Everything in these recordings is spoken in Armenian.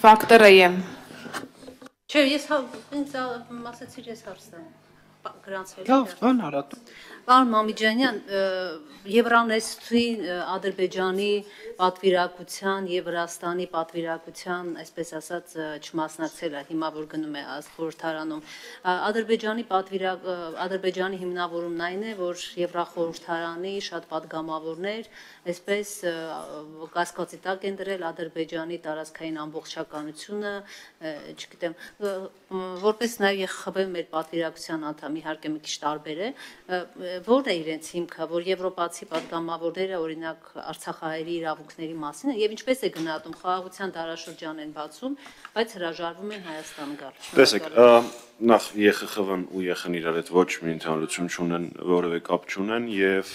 Ֆակտորը եմ։ Չէ, ես ինձ ասացի ես հարցնեմ։ Գրանցվել։ Լավ, բան արած։ Պարոն Մամիջանյան, Եվրանեստի Ադրբեջանի պատվիրակության եւ Վրաստանի պատվիրակության, այսպես ասած, չմասնակցելը հիմա որ գնում է խորհրդարանում, Ադրբեջանի հիմնավորումն այն է, որ Եվրախորհրդարանի շատ պատգամավորներ, այսպես կասկածի տակ են դրել Ադրբեջանի տարածքային ամբողջականությունը, չգիտեմ, որպես նաեւ ԵԽԽՎ մեր պատվիրակության անդամ, իհարկե մի քիչ տարբեր է, որն է իրենց հիմքը, որ եվրոպացի պատգամավորները օրինակ Արցախահայերի իրավունքների մասին եւ ինչպես է գնահատում խաղաղության դարաշրջան են բացում, բայց հրաժարվում են Հայաստան գալ։ Տեսեք, նախ ԵԽԽՎ-ն ու ԵԽ-ն իրար հետ ոչ մի ընդհանրություն չունեն, որևէ կապ չունեն եւ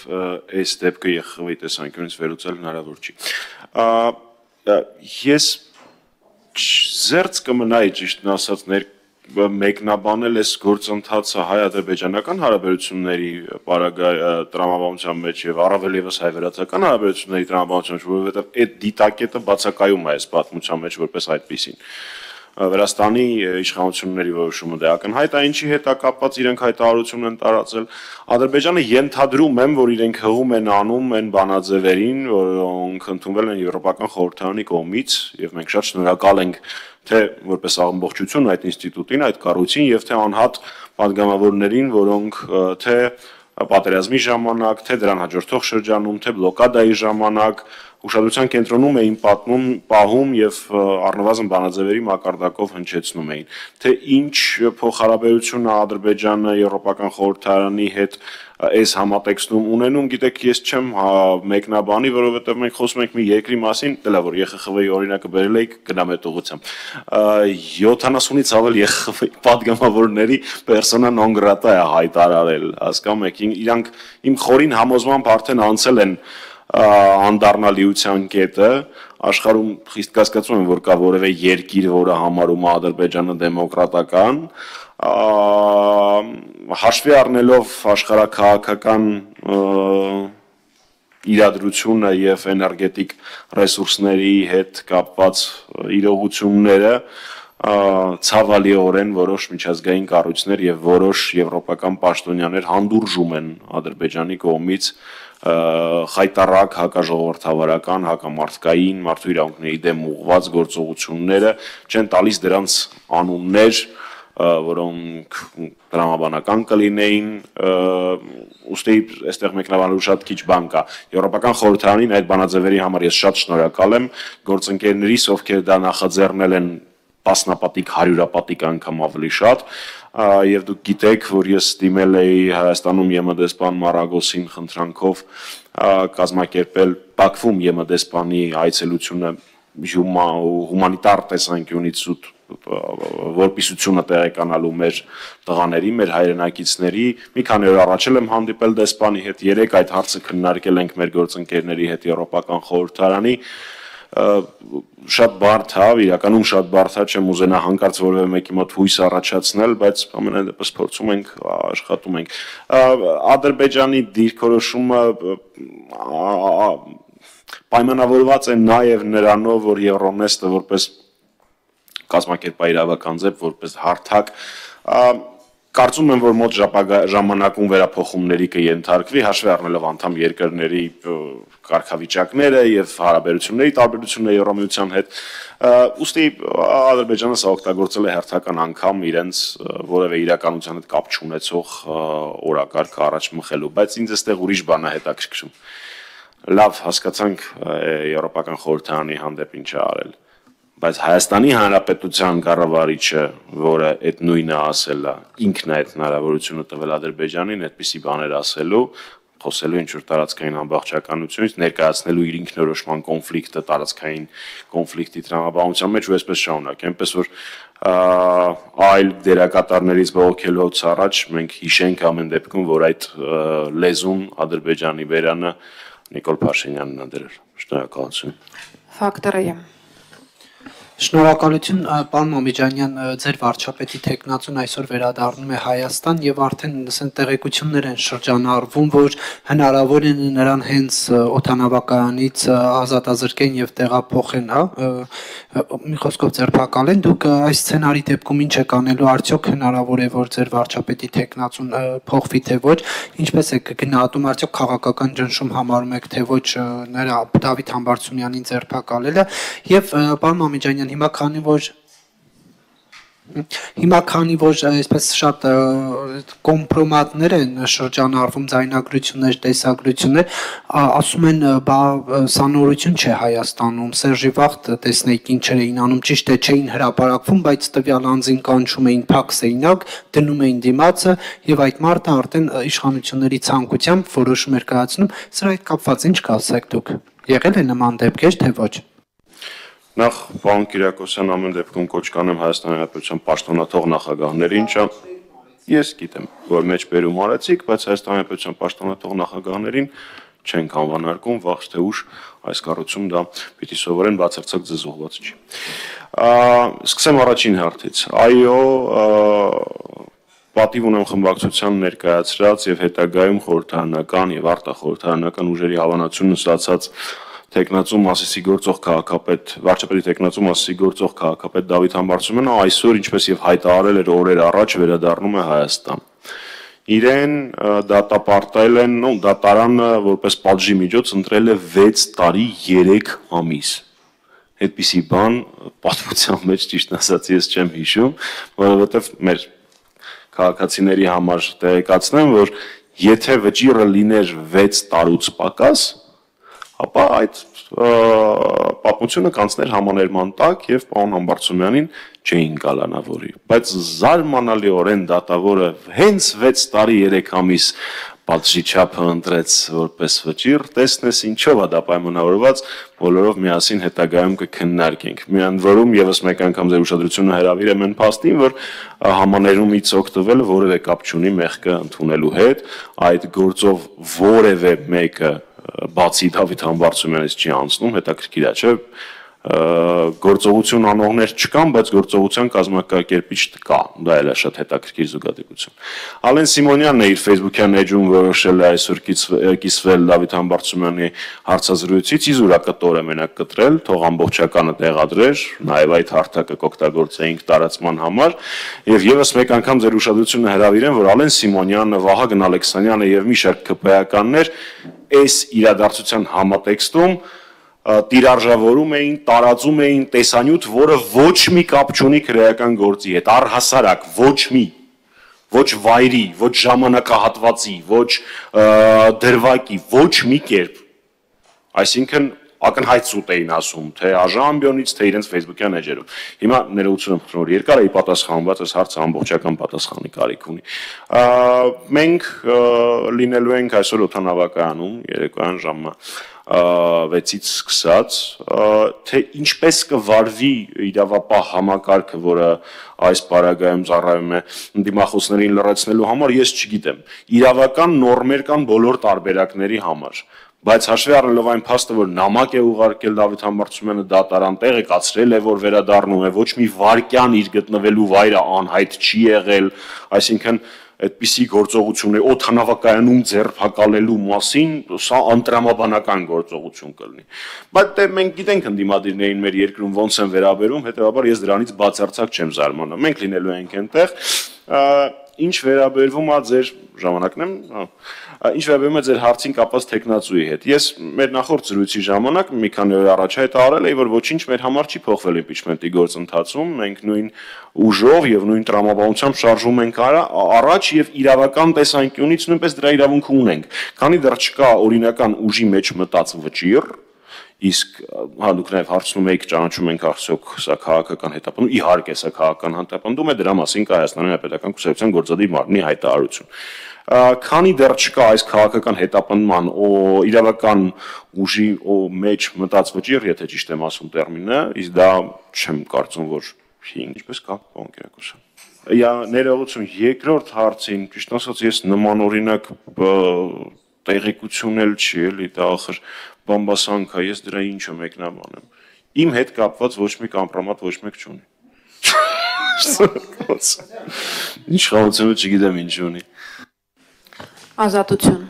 այս դեպքը ԵԽԽՎ-ի տեսանկյունից վերլուծել հնարավոր չի։ Ես զերծ կմնայի ճիշտն ասած մեկնաբանել այս գործընթացը հայ-ադրբեջանական հարաբերությունների տրամաբանության մեջ եւ առավել եւս հայ-վրացական հարաբերությունների տրամաբանության մեջ, որովհետեւ այդ դիտակետը բացակայում է այս պատմության մեջ որպես այդպիսին։ Վրաստանի իշխանությունների որոշումը դե ակնհայտ է, ինչի հետ է կապված իրենք հայտարարություն են տարածել։ Ադրբեջանը ենթադրում եմ, որ իրենք հղում են անում են բանաձևերին, որոնք ընդունվել են Եվրոպական խորհրդարանի կողմից, եւ մենք շատ շնորհակալ ենք թե որպես ամբողջություն այդ ինստիտուտին, այդ կառույցին եւ թե անհատ պատգամավորներին, որոնք թե պատերազմի ժամանակ, թե դրան հաջորդող շրջանում, թե բլոկադայի ժամանակ ուշադրության կենտրոնում էին պահում եւ առնվազն բանաձևերի մակարդակով հնչեցնում էին, թե ինչ փոխհարաբերություն է Ադրբեջանը Եվրոպական խորհրդարանի հետ այս համատեքստում ունենում, գիտեք, ես չեմ մեկնաբանի, որովհետեւ մենք խոսում ենք մի երկրի մասին, դե լավ որ ԵԽԽՎ-ի օրինակը բերել էիք գնամ այդ ուղղությամբ 70-ից ավել ԵԽԽՎ-ի պատգամավորների persona non grata է հայտարարել, հասկանում եք, իրանք իմ խորին համոզմամբ արդեն անցել են անդառնալիության կետը, աշխարհում խիստ կասկածում եմ, որ կա որևէ երկիր, որը համարում է Ադրբեջանը դեմոկրատական, հաշվի առնելով աշխարհաքաղաքական իրադրությունը եւ էներգետիկ ռեսուրսների հետ կապված իրողությունները, ցավալիորեն որոշ միջազգային կառույցներ եւ որոշ եվրոպական պաշտոնյաներ հանդուրժում են Ադրբեջանի կողմից խայտառակ հակաժողովրդավարական, հակամարտկային, մարդու իրավունքների դեմ ուղղված գործողությունները, չեն տալիս դրանց անուններ, որոնք տրամաբանական կլինեին, ուստի այստեղ մեկնաբանելու շատ քիչ բան կա։ Եվրոպական խորհրդարանին այդ բանաձևերի համար ես շատ շնորհակալ եմ, գործընկերներիս, ովքեր դա նախաձեռնել են տասնապատիկ, հարյուրապատիկ անգամ ավելի շատ, եւ դուք գիտեք, որ ես դիմել էի Հայաստանում ԵՄ դեսպան Մարագոսին խնդրանքով կազմակերպել Բաքվում ԵՄ դեսպանի այցելությունը հումանիտար տեսանկյունից որպիսությունը տեղեկանալու մեր տղաների, մեր հայրենակիցների, մի քանի օր առաջ եմ հանդիպել դեսպանի հետ, երեք այդ հարցը քննարկել ենք մեր գործընկերների հետ Եվրոպական խորհրդարանի, շատ բարդ է, իրականում շատ բարդ է, չեմ ուզենա հանկարծ որևէ մեկի մոտ հույս առաջացնել, բայց ամենայն դեպս փորձում ենք, աշխատում ենք։ Ադրբեջանի դիրքորոշումը պայմանավորված է նաև նրանով, որ Եվրոնեստը որպես կազմակերպայրավական ձև, որպես հարթակ, կարծում եմ, որ մոտ ժամանակում վերափոխումների կենթարկվի, հաշվի առնելով անդամ երկրների կարգավիճակները եւ հարաբերությունների տարբերությունները Եվրամիության հետ, ուստի Ադրբեջանը սա օգտագործել է հերթական անգամ իրենց որևէ իրականության հետ կապ չունեցող օրակարգը առաջ մղելու, բայց ինձ այստեղ ուրիշ բան է հետաքրքրում։ Լավ, հասկացանք Եվրոպական խորհրդարանի հանդեպ ինչ է արել, բայց Հայաստանի Հանրապետության կառավարիչը, որը այդ նույնը ասել է, ինքն է այդ հնարավորությունը տվել Ադրբեջանին այդպիսի բաներ ասելու, խոսելու ինչ որ տարածքային ամբողջականությունից, ներկայացնելու իր ինքնորոշման կոնֆլիկտը տարածքային կոնֆլիկտի տրամաբանության մեջ ու այսպես շարունակ, այնպես որ այլ դերակատարներից բողոքելուց առաջ մենք հիշենք ամեն դեպքում, որ այդ լեզուն Ադրբեջանի բերանը Նիկոլ Փաշինյանն է դրել։ Շնորհակալություն։ Ֆակտորը եմ։ Շնորհակալություն, պարոն Մամիջանյան, ձեր վարչապետի թեկնածուն այսօր վերադառնում է Հայաստան եւ արդեն տեղեկություններ են շրջանառվում, որ հնարավոր է նրան հենց օդանավակայանից ազատազրկեն եւ տեղափոխեն, մի խոսքով ձերբակալեն։ Դուք այս սցենարի դեպքում ինչ եք անելու, արդյոք հնարավոր է որ ձեր վարչապետի թեկնածուն փոխվի թե ոչ, ինչպես եք գնահատում, արդյոք քաղաքական ճնշում համարում եք թե ոչ նրա Դավիթ Համբարձումյանին ձերբակալելը եւ պարոն Մամիջանյան, հիմա քանի որ այսպես շատ կոմպրոմատներ են շրջանառվում, ձայնագրություններ, տեսագրություններ, ասում են, բա սա նորություն չէ Հայաստանում, Սերժի վաղ տեսնեիք ինչեր էին անում, ճիշտ է չէին հրապարակվում, բայց տվյալ անձին կանչում էին փակ սենյակ, դնում էին դիմացը եւ այդ մարդը արդեն իշխանությունների ցանկությամբ որոշում էր կայացնում, սրա հետ կապված ինչ կասեք դուք, եղել է նման դեպքեր թե ոչ։ Նախ պարոն Կիրակոսյան ամեն դեպքում կոչ կանեմ Հայաստանի Հանրապետության պաշտոնաթող նախագահներին, ես գիտեմ, որ մեջբերում արեցիք, բայց Հայաստանի Հանրապետության պաշտոնաթող նախագահներին չենք անվանարկում, վաղ թե ուշ այս կառույցում դա պիտի սովորեն, բացարձակ ձեզողված չի։ Սկսեմ առաջին հարցից։ Այո, պատիվ ունեմ խմբակցության ներկայացրած եւ հետագայում խորհրդարանական եւ արտախորհրդարանական ուժերի հավանությունն ստացած Տեխնացու մասիսի գործող քաղաքապետ, վարչապետի տեխնացու մասիսի գործող քաղաքապետ Դավիթ Համբարձումյանը այսօր, ինչպես եւ հայտարարել էր օրեր առաջ, վերադառնում է Հայաստան։ Իրեն դատապարտել են, դատարանը որպես պատժի միջոց ընտրել է 6 տարի 3 ամիս։ Այդպիսի բան պատմության մեջ ճիշտ ասած ես չեմ հիշում, որովհետեւ մեր քաղաքացիների համար տեղեկացնեմ, որ եթե վճիռը լիներ 6 տարուց պակաս, ապա այդ պատմությունը կանցներ համաներման տակ եւ պարոն Համբարձումյանին չէին կալանավորի, բայց զարմանալիորեն դատավորը հենց 6 տարի 3 ամիս պատժի չափը ընտրեց որպես վճիռ, տեսնես ինչով է դա պայմանավորված, բոլորով միասին հետագայում կքննարկենք։ Միան որում եւս մեկ անգամ ձեր ուշադրությունը հրավիրեմ այն փաստին, որ համաներումից օգտվելը որևէ կապ չունի մեղքը ընդունելու հետ, այդ գործով որևէ մեկը բացի Դավիթ Համբարձումյանից չի անցնում, հետաքրքիր է, չէ՞, գործողություն անողներ չկան, բայց գործողության կազմակերպիչ կա, դա էլ է շատ հետաքրքիր զուգադիպություն։ Ալեն Սիմոնյանն է իր Facebook-յան էջում որոշել է այսօր կիսվել Դավիթ Համբարձումյանի հարցազրույցից, իզուրակտոր է մենակ կտրել, թող ամբողջականը տեղադրեր, նաև այդ հարթակը կօգտագործեինք տարածման համար, եւ եւս մեկ անգամ ձեր ուշադրությունը հրավիրեմ, որ Ալեն Սիմոնյանը, Վահագն Ալեքսանյանը եւ մի շարք ԿՊ-ականներ այս իրադարձության համատեքստում տիրարժավորում էին, տարածում էին տեսանյութ, որը ոչ մի կապ չունի քրեական գործի հետ, առհասարակ ոչ մի, ոչ վայրի, ոչ ժամանակահատվածի, ոչ դրվագի, ոչ մի կերպ, այսինքն ակնհայտ սուտ էին ասում, թե ԱԺ-ամբիոնից, թե իրենց Facebook-յան էջերով։ Հիմա ներողություն եմ խնդրում, որ երկար էի պատասխանված, այս հարցը ամբողջական պատասխանի կարիք ունի։ Մենք լինելու ենք այսօր օդանավակայանում երեկոյան ժամը 6-ից սկսած, թե ինչպես կվարվի իրավապահ համակարգը, որը այս պարագայում ծառայում է դիմախոսներին լրացնելու համար, ես չգիտեմ։ Իրավական նորմեր կան բոլոր տարբերակների համար, բայց հաշվի առնելով այն փաստը, որ նամակ է ուղարկել Դավիթ Համբարձումյանը դատարան, տեղեկացրել է, որ վերադառնում է, ոչ մի վայրկյան իր գտնվելու վայրը անհայտ չի եղել, այսինքն այդպիսի գործողություն է օդանավակայանում ձերբակալելու մասին, սա անտրամաբանական գործողություն կլինի։ Բայց մենք գիտենք ընդդիմադիրներին մեր երկրում ոնց են վերաբերում, հետեւաբար ես դրանից բացարձակ չեմ զարմանում։ Մենք լինելու ենք այնտեղ, ինչ վերաբերվում է ձեր ժամանակն եմ, ինչ վերաբերում է ձեր հարցին կապված տեխնացուի հետ։ Ես մեր նախորդ զրույցի ժամանակ մի քանի օր առաջ հայտարարել էի, որ ոչինչ մեր համար չի փոխվել իմպիչմենտի գործընթացում, մենք նույն ուժով եւ նույն տրամաբանությամբ շարժվում ենք առաջ եւ իրավական տեսանկյունից նույնպես դրա իրավունքը ունենք։ Քանի դեռ չկա օրինական ուժի մեջ մտած վճիռ, իսկ դուք նաև հարցնում եք ճանաչում ենք արդյոք սա քաղաքական հետապնդում, իհարկե սա քաղաքական հետապնդում է, դրա մասին կա Հայաստանի Հանրապետական Կուսակցության գործադիր մարմնի հայտարարություն։ Քանի դեռ չկա այս քաղաքական հետապնդման իրավական ուժի մեջ մտած վճիռ, եթե ճիշտ եմ ասում տերմինը, իսկ դա չեմ կարծում, որ ինչպես կա, պարոն Կիրակոսյան։ Ներողություն, երկրորդ հարցին, ճիշտ ասած, ես նմանօրինակ տեղեկություն էլ չի, էլի, դա ախր բամբասանք է, ես դրա ինչը մեկնաբանեմ։ Իմ հետ կապված ոչ մի կամպրոմատ ոչ մեկ չունի։ Իշխանությունը չգիտեմ ինչ ունի։ Ազատություն։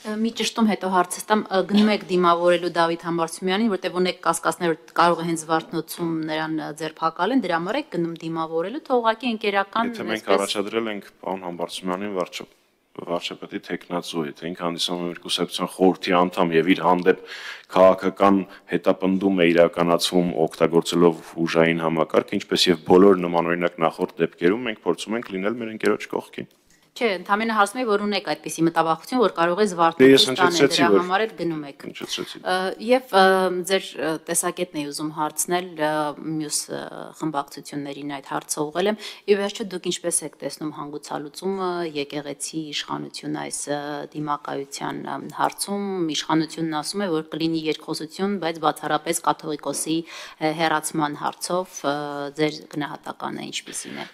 Մի ճշտում հետո հարցը ստամ գնում եք դիմավորելու Դավիթ Համբարձումյանին, որտեղ ունեք կասկածներ, որ կարող է հենց Վարդնոցում նրան ձերբակալեն, դրա համար եք գնում դիմավորելու, թե ուղղակի ընկերական Եթե մենք առաջադրել ենք պարոն Համբարձումյանին վարչապետի տեխնացու, եթե ինքը հանդիսանում է կուսակցության խորհրդի անդամ եւ իր հանդեպ քաղաքական հետապնդում է իրականացվում օգտագործելով ուժային համակարգ, ինչպես եւ բոլոր նմանօրինակ նախորդ դեպքերում մենք փորձում ենք լինել մեր ընկերոջ կողքին։ Չէ, ընդհանրապես հարցում եմ, որ ունեք այդպիսի մտավախություն, որ կարող է Վարդնոցից տանել, դրա համար էլ գնում եք։ Եվ ձեր տեսակետն էի ուզում հարցնել մյուս խմբակցություններին այդ հարցը ուղղել եմ։ Ի վերջո դուք ինչպես եք տեսնում հանգուցալուծումը եկեղեցի իշխանություն այս դիմակայության հարցում, իշխանությունն ասում է, որ կլինի երկխոսություն, բայց բացառապես կաթողիկոսի հեռացման հարցով ձեր գնահատականը ինչպիսին է։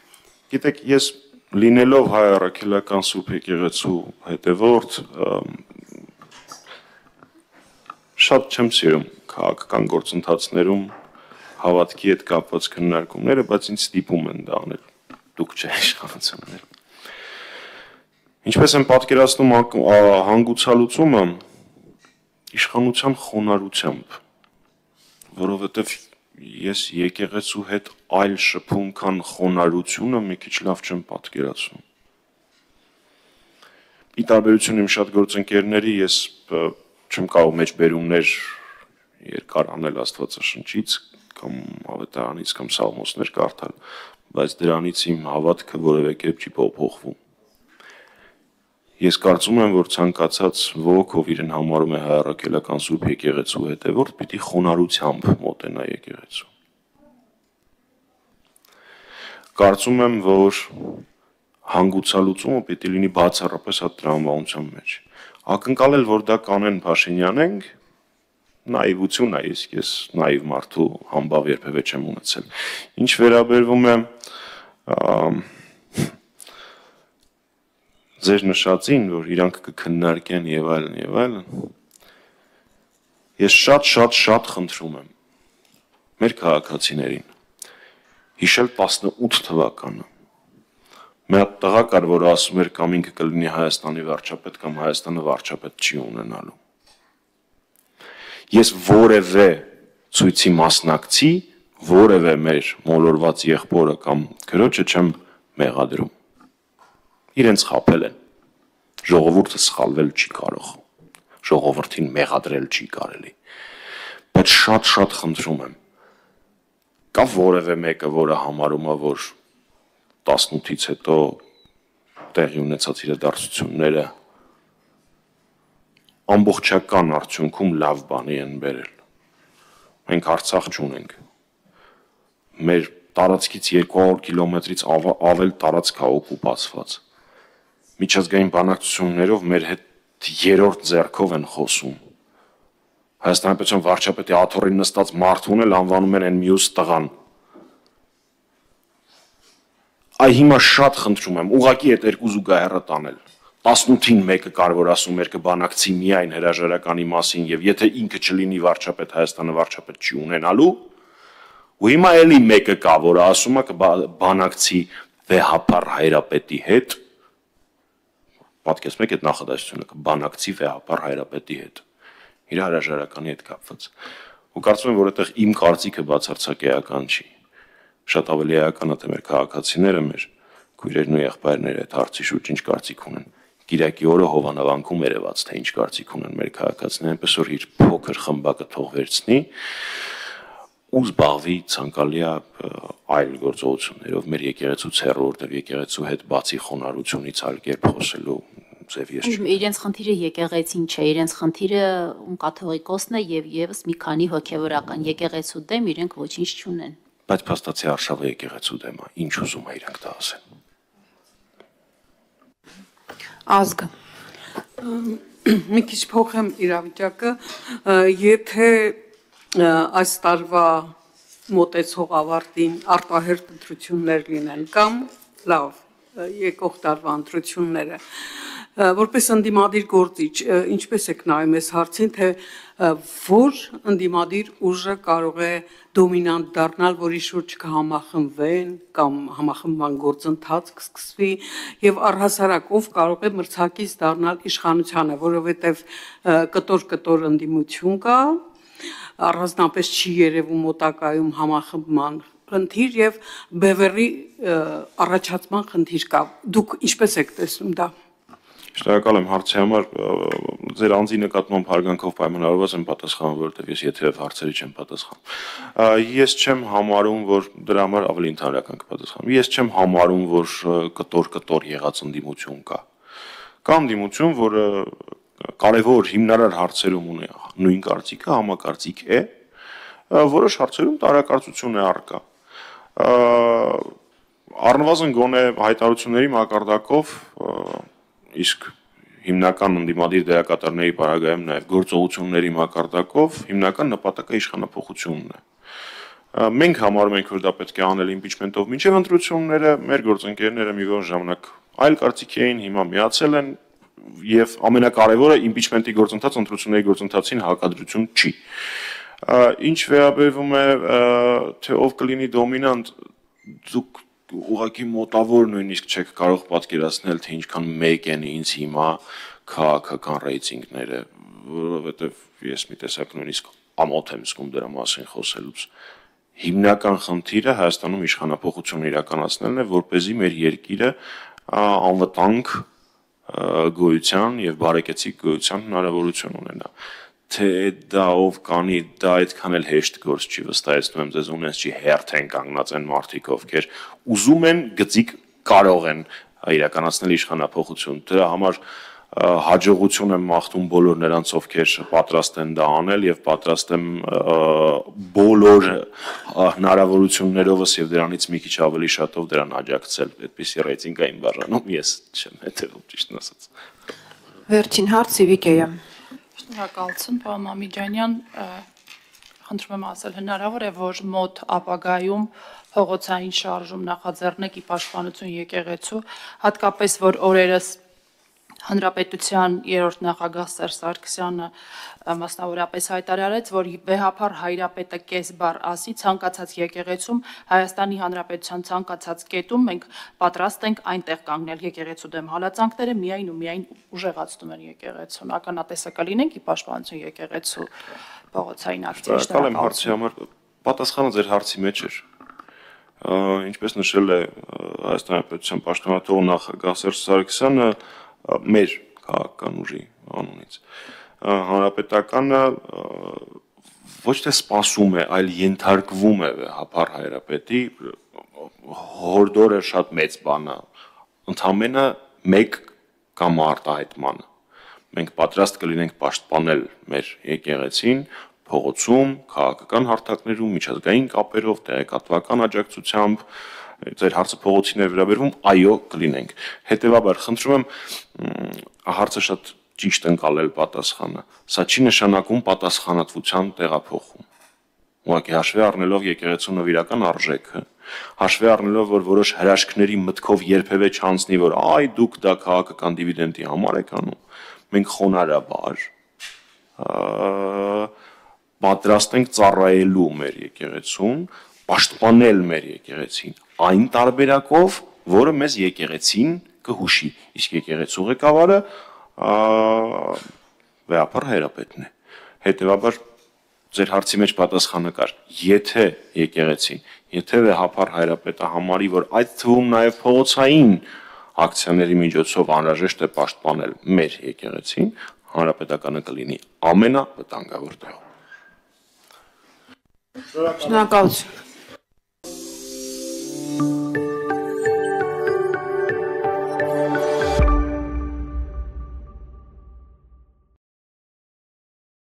Գիտեք, ես լինելով հայ առաքելական Սուրբ եկեղեցու հետևորդ շատ չեմ սիրում քաղաքական գործընթացներում հավատքի հետ կապված քննարկումները, բայց ինձ ստիպում են դա անել։ Դուք չէ իշխանությունները։ Ինչպես եմ պատկերացնում հանգուցալուծումը իշխանության խոնարհությամբ, որովհետև ես եկեղեցու հետ այլ շփում, քան խոնարհությունը մի քիչ լավ չեմ պատկերացնում։ Ի տարբերություն իմ շատ գործընկերների, ես չեմ կարող մեջբերումներ երկար անել Աստվածաշնչից կամ ավետարանից կամ սաղմոսներ կարդալ, բայց դրանից իմ հավատքը որևէ կերպ չի փոխվում։ Ես կարծում եմ, որ ցանկացած ոք, ով իրեն համարում է հայ առաքելական Սուրբ եկեղեցու հետևորդ, պիտի խոնարհությամբ մոտենա եկեղեցու։ Կարծում եմ, որ հանգուցալուծումը պիտի լինի բացառապես այդ տրամաբանության մեջ։ Ակնկալել, որ դա կանեն Փաշինյանենք, նաիվություն է, իսկ ես նաիվ մարդու համբավ երբևէ չեմ ունեցել։ Ինչ վերաբերվում է ձեր նշածին, որ իրանք կքննարկեն եւ այլն, ես շատ խնդրում եմ մեր քաղաքացիներին հիշել 18 թվականը։ Մի հատ տղա կար, որ ասում էր կամ ինքը կլինի Հայաստանի վարչապետ կամ Հայաստանը վարչապետ չի ունենալու։ Ես որևէ ցույցի մասնակցի, որևէ մեր մոլորված եղբորը կամ քրոջը չեմ մեղադրում։ Իրենց խաբել են։ Ժողովուրդը սխալվել չի կարող։ Ժողովրդին մեղադրել չի կարելի։ Բայց շատ խնդրում եմ։ Կա որևէ մեկը, որը համարում է, որ 18-ից հետո տեղի ունեցած իրադարձությունները ամբողջական արդյունքում լավ բանի են բերել։ Մենք Արցախ չունենք։ Մեր տարածքից 200 կիլոմետրից ավել տարածք է օկուպացված։ Միջազգային բանակցություններով մեր հետ երրորդ ձեռքով են խոսում։ Հայաստանի պետության վարչապետի աթոռին նստած մարդ ունել անվանում են այն մյուս տղան։ Այ հիմա շատ խնդրում եմ, ուղղակի այդ երկու զուգահեռը տանել։ 18-ին մեկը կարող ասում էր կբանակցի միայն հրաժարականի մասին եւ եթե ինքը չլինի վարչապետ, Հայաստանը վարչապետ չի ունենալու, ու հիմա էլի մեկը կա, որը ասում է կբանակցի վեհապար հայրապետի հետ։ Պատկերացնում եք այդ նախադասությունը կբանակցի վեհապար հայրապետի հետ։ Իր հրաժարականի հետ կապված։ Ու կարծում եմ, որ այդտեղ իմ կարծիքը բացարձակ էական չի։ Շատ ավելի էական է թե մեր քաղաքացիները, մեր քույրերն ու եղբայրները այդ հարցի շուրջ ինչ կարծիք ունեն։ Կիրակի օրը Հովանավանքում երևաց, թե ինչ կարծիք ունեն մեր քաղաքացիները, այնպես որ իր փոքր խմբակը թող վերցնի ու զբաղվի ցանկալի այլ գործողություններով մեր եկեղեցուց հեռու, որտեղ եկեղեցու հետ բացի խոնարհությունից այլ կերպ խոսելու ձև ես չունեմ։ Իրենց խնդիրը եկեղեցին չէ, իրենց խնդիրը կաթողիկոսն է եւ եւս մի քանի հոգեվորական եկեղեցու դեմ իրենք ոչինչ չունեն։ Բայց փաստացի Արշավը եկեղեցու դեմ է, ինչ ուզում է իրանք դա ասեն։ Ազգը։ Մի քիչ փոխեմ իրավիճակը, եթե այս տարվա մոտեցող ավարտին արտահերտ ընտրություններ լինեն կամ լավ եկող տարվա ընտրությունները որպես ընդդիմադիր գործիչ ինչպես եք նայում այս հարցին թե որ ընդդիմադիր ուժը կարող է դոմինանտ դառնալ, որի շուրջ կհամախմբվեն կամ համախմբման գործընթաց կսկսվի եւ առհասարակ ով կարող է մրցակից դառնալ իշխանությանը, որովհետեւ կտոր ընդդիմություն կա, առանձնապես չի երևում մոտակայում համախմբման խնդիր եւ բևեռի առաջացման խնդիր կա։ Դուք ինչպես եք տեսնում դա։ Շնորհակալ եմ հարցի համար, ձեր անձի նկատմամբ հարգանքով պայմանավորված եմ պատասխանում, որովհետև ես եթերև հարցերի չեմ պատասխանում։ Ես չեմ համարում, որ դրա համար ավելի ընդհանրական կպատասխանեմ։ Ես չեմ համարում, որ կտոր եղած ընդդիմություն կա։ Կա ընդդիմություն, որը կարևոր հիմնարար հարցերում ունի նույն կարծիքը, համակարծիք է, որոշ հարցերում տարակարծություն է առկա։ Առնվազն գոնե հայտարարությունների մակարդակով իսկ հիմնական ընդդիմադիր դերակատարների պարագայում նաև գործողությունների մակարդակով հիմնական նպատակը իշխանափոխությունն է։ Մենք համարում ենք, որ դա պետք է անել իմպիչմենտով մինչև ընտրությունները, մեր գործընկերները մի որոշ ժամանակ այլ կարծիքի էին, հիմա միացել են եւ ամենակարևորը իմպիչմենտի գործընթաց ընտրությունների գործընթացին հակադրություն չի։ Ինչ վերաբերվում է թե ով կլինի դոմինանտ, դուք ուղղակի մոտավոր նույնիսկ չեք կարող պատկերացնել, թե ինչքան մեկ են ինձ հիմա քաղաքական ռեյտինգները, որովհետև ես մի տեսակ նույնիսկ ամոթ եմ զգում դրա մասին խոսելուց։ Հիմնական խնդիրը Հայաստանում իշխանափոխություն իրականացնելն է, որպեսզի մեր երկիրը անվտանգ գոյության եւ բարեկեցիկ գոյության հնարավորություն ունենա։ Թե դա ով կանի, դա այդքան էլ հեշտ գործ չի, վստահեցնում եմ ձեզ, ունես չի հերթ են կանգնած են մարդիկ, ովքեր ուզում են գծիկ կարող են իրականացնել իշխանափոխություն։ Դրա համար հաջողություն եմ մաղթում բոլոր նրանց, ովքեր պատրաստ են դա անել եւ պատրաստ եմ բոլոր հնարավորություններովս եւ դրանից մի քիչ ավելի շատով դրան աջակցել։ Այդպիսի ռեյտինգային բաժանում ես չեմ հետևում, ճիշտն ասած։ Վերջին հարց Իվիկեյա։ Շնորհակալություն, պարոն Մամիջանյան, խնդրում եմ ասել, հնարավոր է, որ մոտ ապագայում փողոցային շարժում նախաձեռնեք ի պաշտպանություն եկեղեցու, հատկապես որ օրերս Հանրապետության երրորդ նախագահ Սերժ Սարգսյանը մասնավորապես հայտարարեց, որ վեհափառ հայրապետը կես բառ ասի ցանկացած եկեղեցում Հայաստանի Հանրապետության ցանկացած կետում մենք պատրաստ ենք այնտեղ կանգնել եկեղեցու դեմ հալածանքները միայն ու միայն ուժեղացնում են եկեղեցուն, ականատեսը կլինենք ի պաշտպանություն եկեղեցու փողոցային ակցիայի։ Շնորհակալ եմ հարցի համար, պատասխանը ձեր հարցի մեջ էր։ Ինչպես նշել է Հայաստանի Հանրապետության պաշտոնաթող նախագահ Սերժ Սարգսյանը, մեր քաղաքական ուժի անունից հանրապետականը ոչ թե սպասում է, այլ ենթարկվում է վեհափառ հայրապետի հորդորը շատ մեծ բան է, ընդամենը մեկ կամ արտահայտմանը։ Մենք պատրաստ կլինենք պաշտպանել մեր եկեղեցին փողոցում, քաղաքական հարթակներում, միջազգային կապերով, տեղեկատվական աջակցությամբ, ձեր հարցը փողոցին է վերաբերվում, այո, կլինենք։ Հետևաբար խնդրում եմ հարցը շատ ճիշտ ընկալել պատասխանը։ Սա չի նշանակում պատասխանատվության տեղափոխում։ Ուղղակի հաշվի առնելով եկեղեցու նվիրական արժեքը, հաշվի առնելով, որ որոշ հրաշքների մտքով երբևէ չանցնի, որ այ դուք դա քաղաքական դիվիդենդի համար եք անում, մենք խոնարհաբար պատրաստ ենք ծառայելու մեր եկեղեցուն, պաշտպանել մեր եկեղեցին այն տարբերակով, որը մեզ եկեղեցին կհուշի, իսկ եկեղեցու ղեկավարը վեհափառ հայրապետն է։ Հետևաբար ձեր հարցի մեջ պատասխանը կար, եթե եկեղեցին, եթե վեհափառ հայրապետը համարի, որ այդ թվում նաև փողոցային ակցիաների միջոցով անհրաժեշտ է պաշտպանել մեր եկեղեցին, հանրապետականը կլինի ամենավտանգավոր տեղում։ Շնորհակալություն։